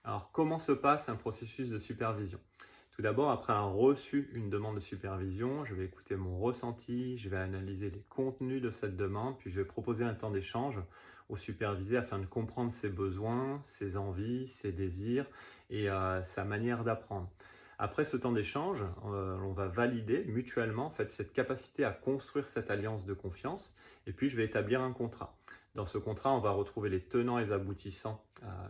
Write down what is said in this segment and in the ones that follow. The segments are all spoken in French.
Alors, comment se passe un processus de supervision? Tout d'abord, après avoir reçu une demande de supervision, je vais écouter mon ressenti, je vais analyser les contenus de cette demande, puis je vais proposer un temps d'échange au supervisé afin de comprendre ses besoins, ses envies, ses désirs et sa manière d'apprendre. Après ce temps d'échange, on va valider mutuellement en fait, cette capacité à construire cette alliance de confiance et puis je vais établir un contrat. Dans ce contrat, on va retrouver les tenants et les aboutissants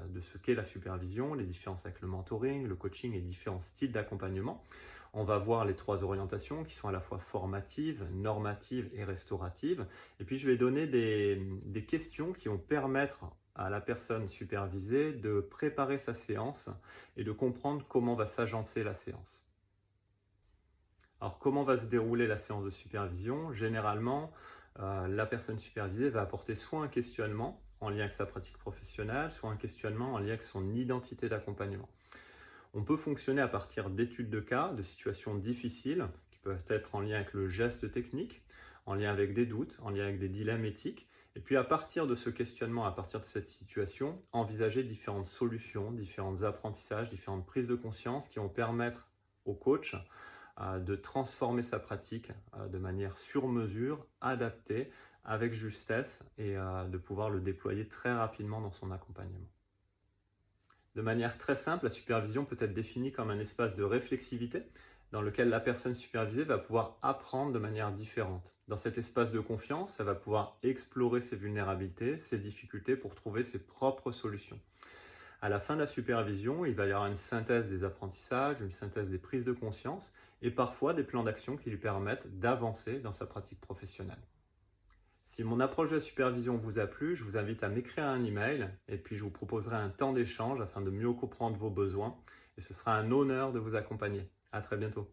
de ce qu'est la supervision, les différences avec le mentoring, le coaching et différents styles d'accompagnement. On va voir les 3 orientations qui sont à la fois formatives, normatives et restauratives. Et puis, je vais donner des questions qui vont permettre à la personne supervisée de préparer sa séance et de comprendre comment va s'agencer la séance. Alors, comment va se dérouler la séance de supervision? Généralement, la personne supervisée va apporter soit un questionnement en lien avec sa pratique professionnelle, soit un questionnement en lien avec son identité d'accompagnement. On peut fonctionner à partir d'études de cas, de situations difficiles, qui peuvent être en lien avec le geste technique, en lien avec des doutes, en lien avec des dilemmes éthiques. Et puis à partir de ce questionnement, à partir de cette situation, envisager différentes solutions, différents apprentissages, différentes prises de conscience qui vont permettre au coach de transformer sa pratique de manière sur mesure, adaptée, avec justesse et de pouvoir le déployer très rapidement dans son accompagnement. De manière très simple, la supervision peut être définie comme un espace de réflexivité dans lequel la personne supervisée va pouvoir apprendre de manière différente. Dans cet espace de confiance, elle va pouvoir explorer ses vulnérabilités, ses difficultés pour trouver ses propres solutions. À la fin de la supervision, il va y avoir une synthèse des apprentissages, une synthèse des prises de conscience et parfois des plans d'action qui lui permettent d'avancer dans sa pratique professionnelle. Si mon approche de la supervision vous a plu, je vous invite à m'écrire un email et puis je vous proposerai un temps d'échange afin de mieux comprendre vos besoins et ce sera un honneur de vous accompagner. À très bientôt.